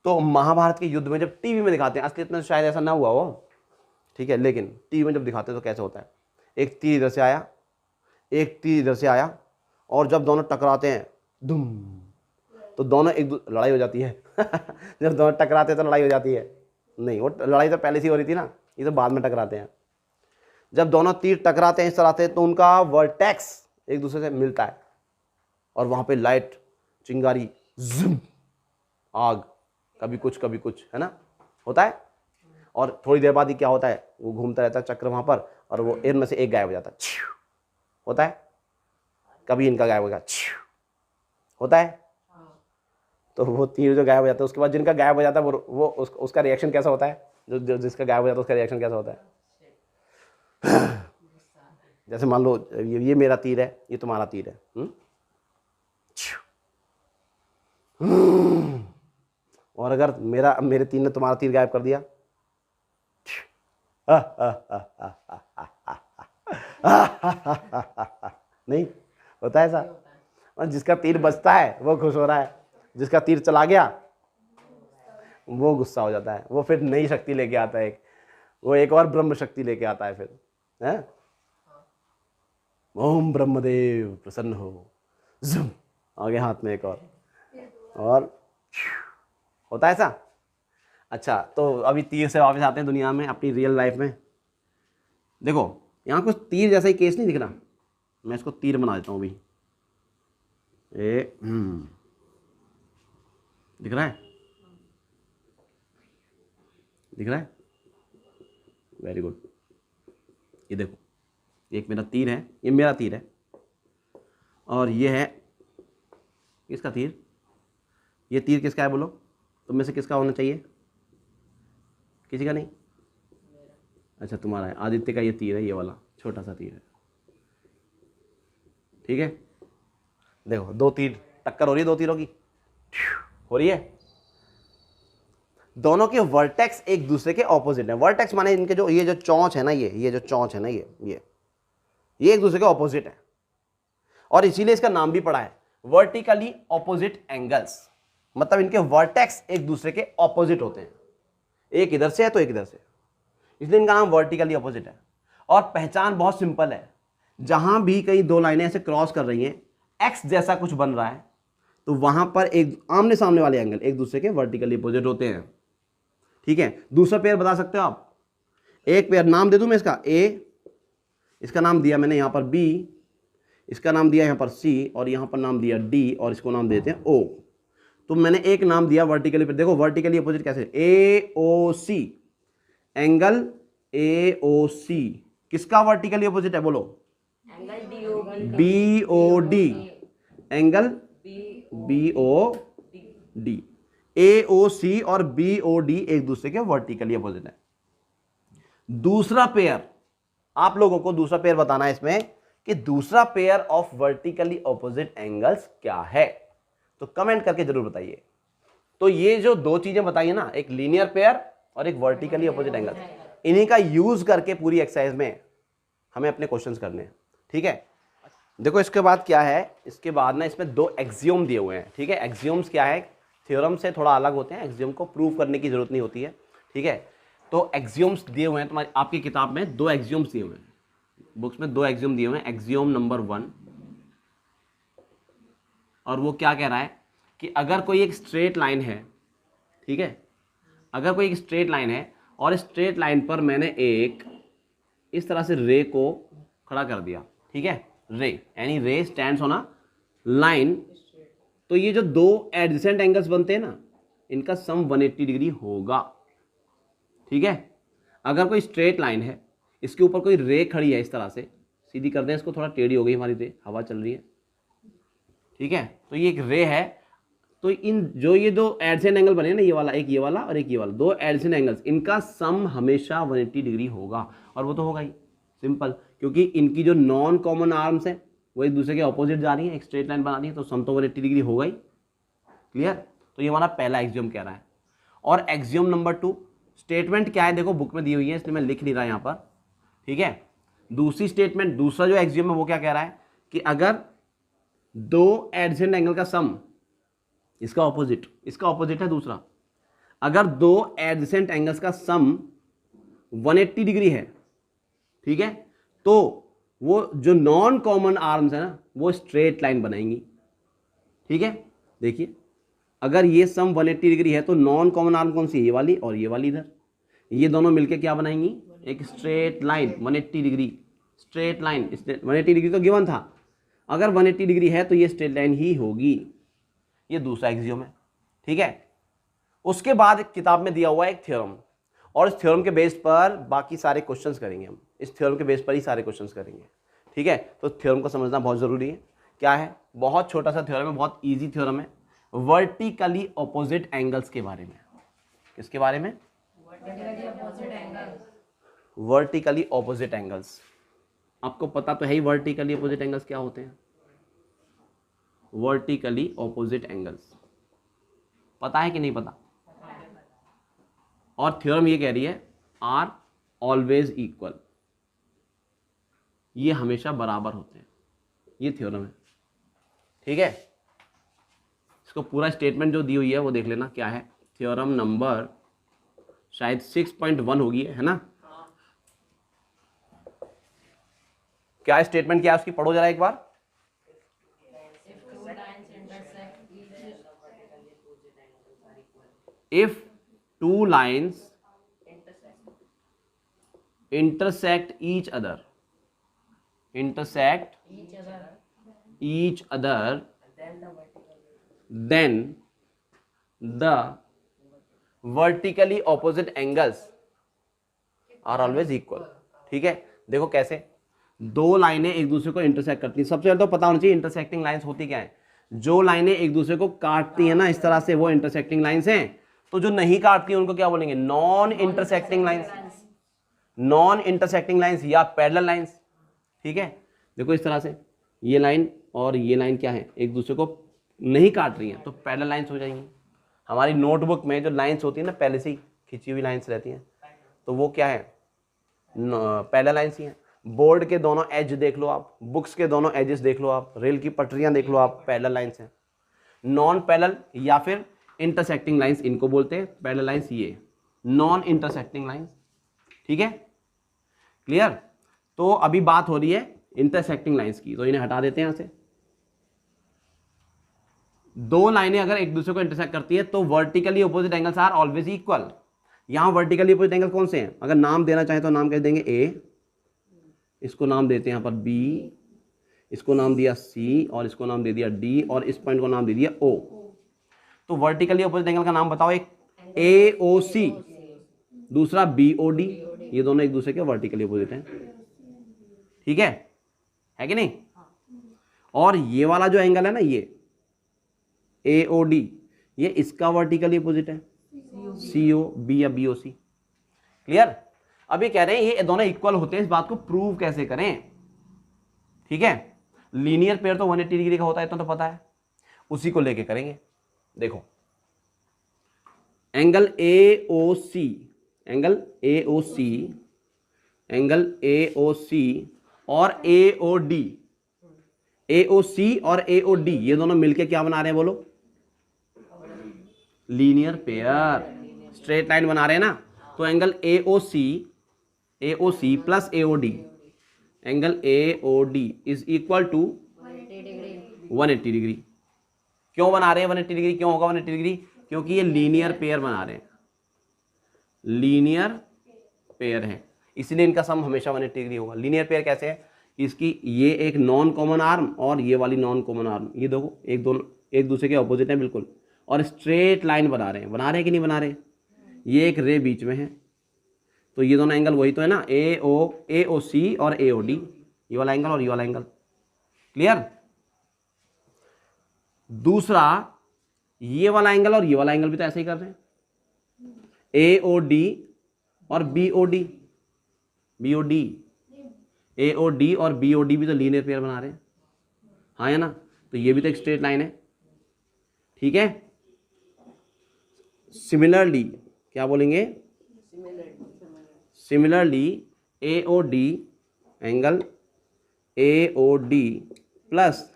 तो महाभारत के युद्ध में जब टीवी में दिखाते हैं, असलियत में शायद ऐसा ना हुआ हो, ठीक है, लेकिन टीवी में जब दिखाते हैं तो कैसे होता है? एक तीर इधर से आया, एक तीर इधर से आया, और जब दोनों टकराते हैं धुम, तो दोनों लड़ाई हो जाती है। जब दोनों टकराते हैं तो लड़ाई हो जाती है? नहीं, वो लड़ाई तो पहले से हो रही थी ना, ये तो बाद में टकराते हैं। जब दोनों तीर टकराते हैं इस तरह से, तो उनका वर्टेक्स एक दूसरे से मिलता है, और वहां पे लाइट, चिंगारी, जुम, आग, कभी कुछ, है ना, होता है। और थोड़ी देर बाद ही क्या होता है? वो घूमता रहता है चक्र वहां पर, और वो इनमें से एक गायब हो जाता है, होता है। कभी इनका गायब हो गया, होता है। तो वो तीर जो गायब हो जाता है, उसके बाद जिनका गायब हो जाता है वो उसका रिएक्शन कैसा होता है? जो जिसका गायब हो जाता है उसका रिएक्शन कैसा होता है? जैसे मान लो ये मेरा तीर है, ये तुम्हारा तीर है, और अगर मेरे तीर ने तुम्हारा तीर गायब कर दिया, नहीं होता है ऐसा? और जिसका तीर बचता है वो खुश हो रहा है, जिसका तीर चला गया वो गुस्सा हो जाता है, वो फिर नई शक्ति लेके आता है। वो एक और ब्रह्म शक्ति लेके आता है फिर, है? ओम ब्रह्मदेव प्रसन्न हो, जुम आगे हाथ में एक और होता है ऐसा। अच्छा, तो अभी तीर से वापस आते हैं दुनिया में, अपनी रियल लाइफ में। देखो यहाँ कुछ तीर जैसा ही केस नहीं दिख रहा, मैं इसको तीर बना देता हूँ अभी। दिख रहा है, दिख रहा है, वेरी गुड। ये देखो, एक मेरा तीर है, ये मेरा तीर है, और ये है किसका तीर? ये तीर किसका है बोलो? तुम में से किसका होना चाहिए? किसी का नहीं? अच्छा तुम्हारा है। आदित्य का ये तीर है, ये वाला छोटा सा तीर है, ठीक है। देखो दो तीर टक्कर हो रही है, दो तीरों की हो रही है। दोनों के वर्टेक्स एक दूसरे के ऑपोजिट है। वर्टेक्स माने इनके जो ये जो चौंच है ना, ये जो चौंच है ना, ये एक दूसरे के ऑपोजिट है, और इसीलिए इसका नाम भी पड़ा है वर्टिकली ऑपोजिट एंगल्स। मतलब इनके वर्टेक्स एक दूसरे के ऑपोजिट होते हैं, एक इधर से है तो एक इधर से, इसलिए इनका नाम वर्टिकली ऑपोजिट है। और पहचान बहुत सिंपल है, जहां भी कई दो लाइनें ऐसे क्रॉस कर रही हैं, एक्स जैसा कुछ बन रहा है, तो वहां पर एक आमने सामने वाले एंगल एक दूसरे के वर्टिकली ऑपोजिट होते हैं, ठीक है। दूसरा पेयर बता सकते हो आप? एक पेयर नाम दे दूं मैं इसका, ए, इसका नाम दिया मैंने यहां पर बी, इसका नाम दिया यहां पर सी, और यहां पर नाम दिया डी, और इसको नाम देते हैं ओ। तो मैंने एक नाम दिया वर्टिकली, पर देखो वर्टिकली अपोजिट कैसे, ए O C, angle A O सी किसका वर्टिकली अपोजिट है बोलो? Angle B O D, angle B O D. A O C और बी ओ डी एक दूसरे के वर्टिकली अपोजिट है। दूसरा पेयर, आप लोगों को दूसरा पेयर बताना है इसमें कि दूसरा pair of vertically opposite angles क्या है, तो कमेंट करके जरूर बताइए। तो ये जो दो चीजें बताई है ना, एक लीनियर पेयर और एक वर्टिकली ऑपोजिट एंगल, इन्हीं का यूज करके पूरी एक्सरसाइज में हमें अपने क्वेश्चंस करने हैं, ठीक है। देखो इसके बाद क्या है, इसके बाद ना इसमें दो एक्सियोम दिए हुए हैं, ठीक है। एक्सियोम्स क्या है, थ्योरम से थोड़ा अलग होते हैं, एक्सियोम को प्रूव करने की जरूरत नहीं होती है, ठीक है। तो एक्सियोम्स दिए हुए हैं तुम्हारी आपकी किताब में, दो एक्सियोम्स दिए हुए हैं, बुक्स में दो एक्सियोम दिए हुए हैं। एक्सियोम नंबर 1, और वो क्या कह रहा है कि अगर कोई एक स्ट्रेट लाइन है, ठीक है, अगर कोई एक स्ट्रेट लाइन है और स्ट्रेट लाइन पर मैंने एक इस तरह से रे को खड़ा कर दिया, ठीक है, रे यानी रे स्टैंड्स ऑन अ लाइन, तो ये जो दो एडजेसेंट एंगल्स बनते हैं ना, इनका सम 180 डिग्री होगा, ठीक है। अगर कोई स्ट्रेट लाइन है, इसके ऊपर कोई रे खड़ी है, इस तरह से सीधी कर दें इसको, थोड़ा टेढ़ी हो गई हमारी रे, हवा चल रही है, ठीक है। तो ये एक रे है, तो इन जो ये दो एडजेसेंट एंगल बने ना, ये वाला एक, ये वाला और एक ये वाला, दो एडजेसेंट एंगल्स, इनका सम हमेशा 180 डिग्री होगा, और वो तो होगा ही, सिंपल, क्योंकि इनकी जो नॉन कॉमन आर्म्स हैं वो एक दूसरे के ऑपोजिट जा रही है, एक स्ट्रेट लाइन बना रही है, तो सम तो 180 डिग्री होगा ही, क्लियर। तो ये हमारा पहला एक्सियोम कह रहा है। और एक्सियोम नंबर 2, स्टेटमेंट क्या है देखो बुक में दी हुई है, इसलिए मैं लिख नहीं रहा यहाँ पर, ठीक है। दूसरी स्टेटमेंट, दूसरा जो एक्सियोम है वो क्या कह रहा है कि अगर दो एडजेसेंट एंगल का सम, इसका ऑपोजिट है दूसरा, अगर दो एडजेसेंट एंगल्स का सम 180 डिग्री है, ठीक है, तो वो जो नॉन कॉमन आर्म्स है ना, वो स्ट्रेट लाइन बनाएंगी, ठीक है। देखिए अगर ये सम 180 डिग्री है तो नॉन कॉमन आर्म कौन सी है, ये वाली और ये वाली इधर, ये दोनों मिलके क्या बनाएंगी, एक straight line 180 degree, straight line 180 degree तो गिवन था, अगर 180 डिग्री है तो ये स्ट्रेट लाइन ही होगी। ये दूसरा एक्सियोम है, ठीक है। उसके बाद किताब में दिया हुआ है एक थ्योरम, और इस थ्योरम के बेस पर बाकी सारे क्वेश्चंस करेंगे हम, इस थ्योरम के बेस पर ही सारे क्वेश्चंस करेंगे, ठीक है। तो थ्योरम को समझना बहुत ज़रूरी है। क्या है, बहुत छोटा सा थ्योरम है, बहुत ईजी थ्योरम है, वर्टिकली ऑपोजिट एंगल्स के बारे में। किसके बारे में? Vertically opposite angles. आपको पता तो है ही वर्टिकली ऑपोजिट एंगल्स क्या होते हैं, वर्टिकली ऑपोजिट एंगल्स पता है कि नहीं पता? और थ्योरम ये कह रही है आर ऑलवेज इक्वल, ये हमेशा बराबर होते हैं, ये थ्योरम है, ठीक है। इसको पूरा स्टेटमेंट जो दी हुई है वो देख लेना क्या है, थ्योरम नंबर शायद 6.1 होगी, है ना, क्या स्टेटमेंट क्या है उसकी, पढ़ो जरा एक बार। If two lines intersect each other then the vertically opposite angles are always equal। ठीक है, देखो कैसे दो लाइनें एक दूसरे को इंटरसेक्ट करती हैं। सबसे पहले तो पता होना चाहिए इंटरसेक्टिंग लाइंस होती क्या है। जो लाइनें एक दूसरे को काटती हैं ना इस तरह से, वो इंटरसेक्टिंग लाइंस हैं। तो जो नहीं काटती हैं उनको क्या बोलेंगे, non intersecting lines, non intersecting lines या पैरेलल लाइंस। ठीक है, देखो इस तरह से ये लाइन और ये लाइन क्या है, एक दूसरे को नहीं काट रही हैं, तो पैरेलल लाइंस हो जाएंगी। हमारी नोटबुक में जो लाइंस होती है ना, पहले से ही खिंची हुई लाइंस रहती हैं, तो वो क्या है, पैरेलल लाइंस ही हैं। बोर्ड के दोनों एज देख लो आप, बुक्स के दोनों एजेस देख लो आप, रेल की पटरियां देख लो आप, पैरेलल लाइंस हैं। नॉन पैरेलल या फिर इंटरसेक्टिंग लाइंस इनको बोलते हैं, पैरेलल लाइंस ये नॉन इंटरसेक्टिंग लाइंस। ठीक है, क्लियर। तो अभी बात हो रही है इंटरसेक्टिंग लाइंस की, तो इन्हें हटा देते हैं यहां से। दो लाइनें अगर एक दूसरे को इंटरसेक्ट करती है तो vertically opposite angles are always equal. यहां वर्टिकली अपोजिट एंगल कौन से हैं, अगर नाम देना चाहे तो नाम कह देंगे ए, इसको नाम देते हैं यहां पर बी, इसको नाम दिया सी, और इसको नाम दे दिया डी, और इस पॉइंट को नाम दे दिया ओ। तो वर्टिकली अपोजिट एंगल का नाम बताओ, एक ए ओ सी, दूसरा बी ओ डी, ये दोनों एक दूसरे के वर्टिकली अपोजिट हैं। ठीक है कि नहीं। और ये वाला जो एंगल है ना, ये ए ओ डी, ये इसका वर्टिकली अपोजिट है सी ओ बी या बी ओ सी। क्लियर। अब ये कह रहे हैं ये दोनों इक्वल होते हैं, इस बात को प्रूव कैसे करें। ठीक है, लीनियर पेयर तो 180 डिग्री का होता है, इतना तो पता है, उसी को लेके करेंगे। देखो angle A O C, angle A O C, angle A O C और A O D, A O C और ए ओ डी ये दोनों मिलके क्या बना रहे हैं बोलो, लीनियर पेयर, स्ट्रेट लाइन बना रहे हैं ना। तो angle A O C plus A O D, angle A O D is equal to 180 degree. क्यों बना रहे हैं 180 डिग्री, क्यों होगा 180 डिग्री, क्योंकि ये लीनियर पेयर बना रहे हैं, लीनियर पेयर है, इसलिए इनका सम हमेशा 180 डिग्री होगा। लीनियर पेयर कैसे है, इसकी ये एक नॉन कॉमन आर्म और ये वाली नॉन कॉमन आर्म, ये देखो एक दोनों एक दूसरे के ऑपोजिट है बिल्कुल, और स्ट्रेट लाइन बना रहे हैं कि नहीं बना रहे। ये एक रे बीच में है, तो ये दोनों एंगल वही तो है ना, ए ओ सी और ए ओ डी, ये वाला एंगल और ये वाला एंगल। क्लियर। दूसरा ये वाला एंगल और ये वाला एंगल भी तो ऐसे ही कर रहे हैं, ए ओ डी और B O D, A O D और बी ओ डी भी तो लीनियर पेयर बना रहे हैं, हाँ है ना। तो ये भी तो एक स्ट्रेट लाइन है। ठीक है, सिमिलरली क्या बोलेंगे, similarly A O D, angle A O D plus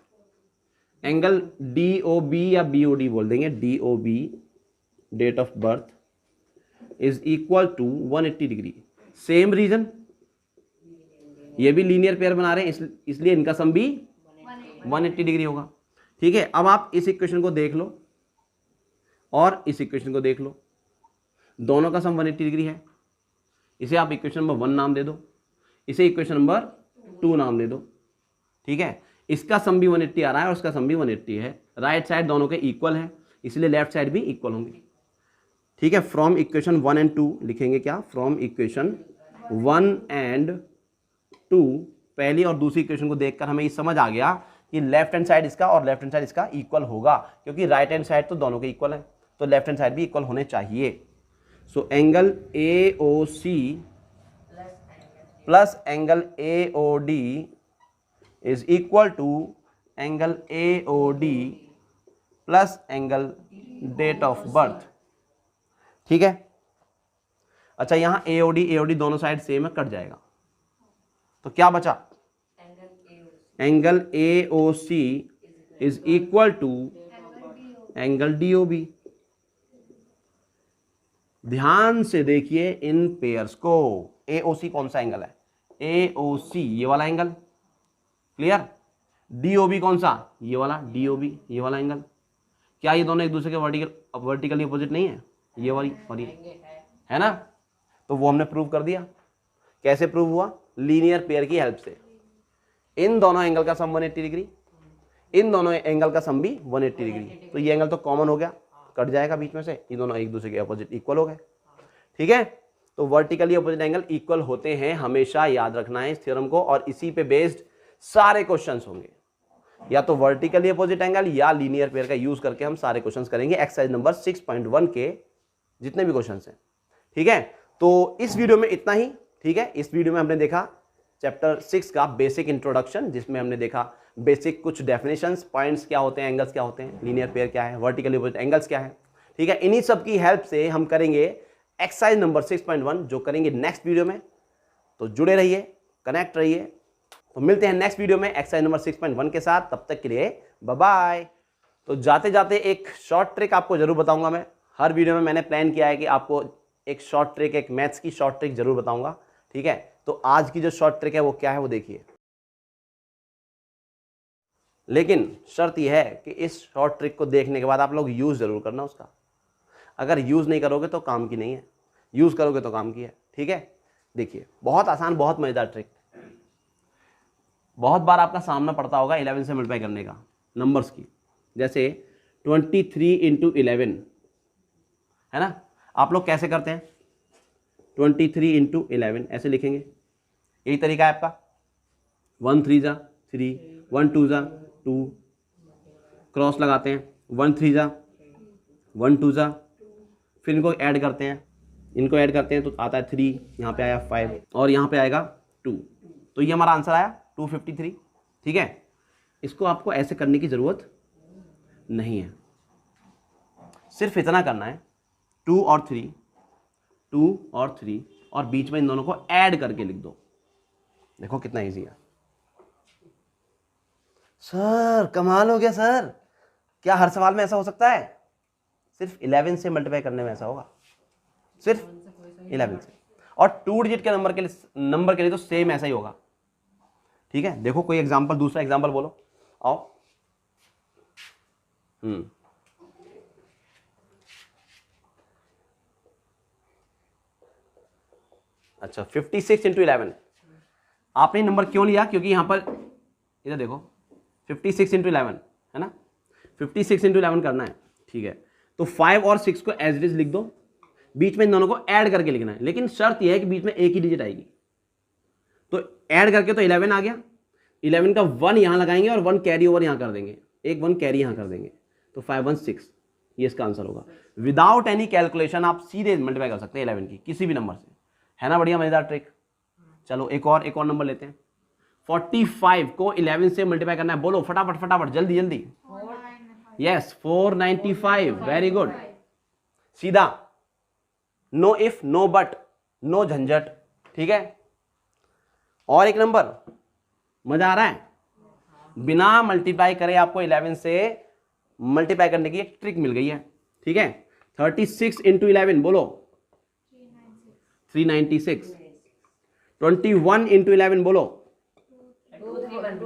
angle D O B या बी ओ डी बोल देंगे, D O B date of birth is equal to 180 degree. Same reason, ये भी लीनियर पेयर बना रहे हैं, इसलिए इनका सम भी 180 डिग्री होगा। ठीक है, अब आप इस इक्वेशन को देख लो और इस इक्वेशन को देख लो, दोनों का सम 180 डिग्री है। इसे आप इक्वेशन नंबर 1 नाम दे दो, इसे इक्वेशन नंबर 2 नाम दे दो। ठीक है, इसका सम भी 180 आ रहा है और इसका सम भी 180 है, राइट साइड दोनों के इक्वल है, इसलिए लेफ्ट साइड भी इक्वल होंगे। ठीक है, फ्रॉम इक्वेशन 1 एंड 2 लिखेंगे क्या, फ्रॉम इक्वेशन 1 एंड 2, पहली और दूसरी इक्वेशन को देखकर हमें ये समझ आ गया कि लेफ्ट हैंड साइड इसका और लेफ्ट हैंड साइड इसका इक्वल होगा, क्योंकि राइट हैंड साइड तो दोनों के इक्वल है, तो लेफ्ट हैंड साइड भी इक्वल होने चाहिए। So angle A O C plus angle A O D is equal to angle A O D plus angle date of birth. ठीक है, अच्छा यहां ए ओ डी दोनों साइड सेम है, cut जाएगा, तो क्या बचा, angle A O C is equal to angle D O B. ध्यान से देखिए इन पेयर्स को, ए ओ सी कौन सा एंगल है, ए ओ सी ये वाला एंगल, क्लियर? DOB कौन सा? ये वाला DOB, ये वाला एंगल। क्या ये दोनों एक दूसरे के वर्टिकली अपोजिट नहीं है? ये वाली और ये, है ना? तो वो हमने प्रूव कर दिया। कैसे प्रूव हुआ? लीनियर पेयर की हेल्प से। इन दोनों एंगल का सम 180 डिग्री, इन दोनों एंगल का सम भी 180 डिग्री। तो ये एंगल तो कॉमन हो गया, कट जाएगा बीच में से, ये दोनों एक दूसरे के अपोजिट इक्वल हो गए। ठीक है, तो वर्टिकली अपोजिट एंगल इक्वल होते हैं, हमेशा याद रखना है इस थ्योरम को, और इसी पे बेस्ड सारे क्वेश्चंस होंगे। या तो वर्टिकली अपोजिट एंगल या लीनियर पेयर का यूज करके हम सारे क्वेश्चंस करेंगे एक्सरसाइज नंबर 6.1 के जितने भी क्वेश्चंस हैं। ठीक है, तो इस वीडियो में इतना ही। ठीक है, इस वीडियो में हमने देखा चैप्टर 6 का बेसिक इंट्रोडक्शन, जिसमें हमने देखा बेसिक कुछ डेफिनेशंस, पॉइंट्स क्या होते हैं, एंगल्स क्या होते हैं, लीनियर पेयर क्या है, वर्टिकली अपोजिट एंगल्स क्या है। ठीक है, इन्हीं सब की हेल्प से हम करेंगे एक्सरसाइज नंबर 6.1, जो करेंगे नेक्स्ट वीडियो में। तो जुड़े रहिए, कनेक्ट रहिए। तो मिलते हैं नेक्स्ट वीडियो में एक्सरसाइज नंबर 6.1 के साथ। तब तक के लिए बाय बाय। तो जाते जाते एक शॉर्ट ट्रिक आपको जरूर बताऊंगा मैं। हर वीडियो में मैंने प्लान किया है कि आपको एक शॉर्ट ट्रिक, एक मैथ्स की शॉर्ट ट्रिक जरूर बताऊंगा। ठीक है, तो आज की जो शॉर्ट ट्रिक है वो क्या है वो देखिए। लेकिन शर्त यह है कि इस शॉर्ट ट्रिक को देखने के बाद आप लोग यूज जरूर करना उसका। अगर यूज नहीं करोगे तो काम की नहीं है, यूज करोगे तो काम की है। ठीक है, देखिए बहुत आसान, बहुत मजेदार ट्रिक। बहुत बार आपका सामना पड़ता होगा 11 से मल्टीप्लाई करने का, नंबर्स की। जैसे 23 × 11 है ना, आप लोग कैसे करते हैं? 23 × 11 ऐसे लिखेंगे, यही तरीका है आपका। 1 3 जा 3, 1 2 जा 2, क्रॉस लगाते हैं, 1 3 जा 1 2 जा, फिर इनको ऐड करते हैं, इनको ऐड करते हैं तो आता है 3, यहाँ पे आया 5 और यहाँ पे आएगा 2। तो ये हमारा आंसर आया 253। ठीक है, इसको आपको ऐसे करने की ज़रूरत नहीं है, सिर्फ इतना करना है 2 और 3, 2 और 3, और बीच में इन दोनों को ऐड करके लिख दो। देखो कितना इजी है। सर कमाल हो गया सर, क्या हर सवाल में ऐसा हो सकता है? सिर्फ 11 से मल्टीप्लाई करने में ऐसा होगा, सिर्फ 11 से। और 2 डिजिट के नंबर के लिए तो सेम ऐसा ही होगा। ठीक है, देखो कोई एग्जांपल, दूसरा एग्जांपल बोलो, आओ। अच्छा, 56 × 11 आपने नंबर क्यों लिया? क्योंकि यहां पर इधर देखो 56 × 11 है ना, 56 × 11 करना है। ठीक है, तो 5 और 6 को एज इट इज लिख दो, बीच में इन दोनों को ऐड करके लिखना है। लेकिन शर्त यह है कि बीच में एक ही डिजिट आएगी। तो ऐड करके तो 11 आ गया, 11 का 1 यहां लगाएंगे और 1 कैरी ओवर यहां कर देंगे, एक 1 कैरी यहां कर देंगे, तो 5 1 6, ये इसका आंसर होगा। विदाउट एनी कैलकुलेशन आप सीधे मल्टीप्लाई कर सकते हैं 11 की किसी भी नंबर से, है ना? बढ़िया मजेदार ट्रिक। चलो एक और नंबर लेते हैं। 45 को 11 से मल्टीप्लाई करना है, बोलो फटाफट फटाफट, जल्दी जल्दी। Yes, 495, very good. सीधा, no if, no but, no झंझट। ठीक है, और एक नंबर, मजा आ रहा है? बिना मल्टीप्लाई करे आपको 11 से मल्टीप्लाई करने की एक ट्रिक मिल गई है। ठीक है, 36 × 11 बोलो, 396। 21 × 11 बोलो,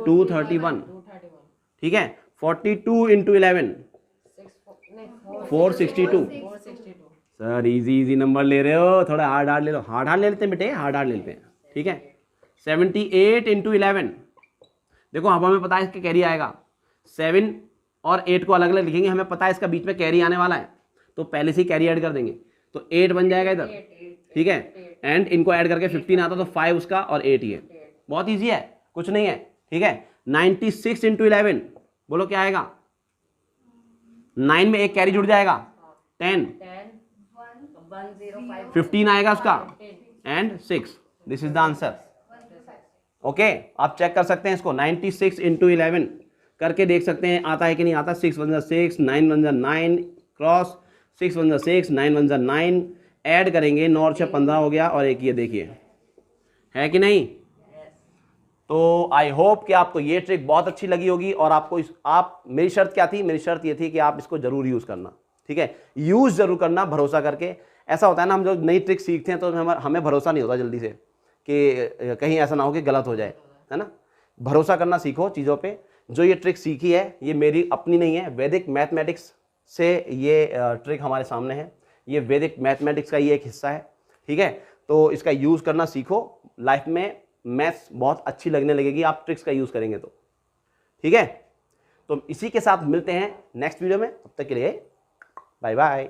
231। ठीक है, 42 × 11, 462। सर इजी नंबर ले रहे हो, थोड़ा हार्ड ले लो, हार्ड ले लेते हैं बेटे, हार्ड ले लेते हैं। ठीक है, 78 × 11, देखो अब हमें पता है इसका कैरी आएगा, 7 और 8 को अलग अलग लिखेंगे, हमें पता है इसका बीच में कैरी आने वाला है, तो पहले से ही कैरी ऐड कर देंगे, तो 8 बन जाएगा इधर। ठीक है, एंड इनको ऐड करके 15 आता, तो 5 उसका और 8 ये, बहुत ईजी है, कुछ नहीं है। ठीक है, 96 × 11 बोलो क्या आएगा? 9 में एक कैरी जुड़ जाएगा, 10, 15 आएगा उसका, and 6। This is the answer. Okay, आप चेक कर सकते हैं इसको, 96 × 11 करके देख सकते हैं आता है कि नहीं आता। 6 1 6, 9 1 9, क्रॉस 6 1 6, 9 1 9, ऐड करेंगे 9 और 6 15 हो गया, और एक ये देखिए, है कि नहीं? तो आई होप कि आपको ये ट्रिक बहुत अच्छी लगी होगी, और आपको मेरी शर्त क्या थी? मेरी शर्त ये थी कि आप इसको जरूर यूज करना। ठीक है, यूज जरूर करना, भरोसा करके। ऐसा होता है ना, हम जो नई ट्रिक सीखते हैं तो हमें भरोसा नहीं होता जल्दी से कि कहीं ऐसा ना हो कि गलत हो जाए, है ना? भरोसा करना सीखो चीज़ों पे। जो ये ट्रिक सीखी है ये मेरी अपनी नहीं है, वैदिक मैथमेटिक्स से ये ट्रिक हमारे सामने है। ये वैदिक मैथमेटिक्स का ये एक हिस्सा है, ठीक है। तो इसका यूज़ करना सीखो, लाइफ में मैथ्स बहुत अच्छी लगने लगेगी आप ट्रिक्स का यूज़ करेंगे तो, ठीक है। तो इसी के साथ मिलते हैं नेक्स्ट वीडियो में, तब तक के लिए बाय बाय।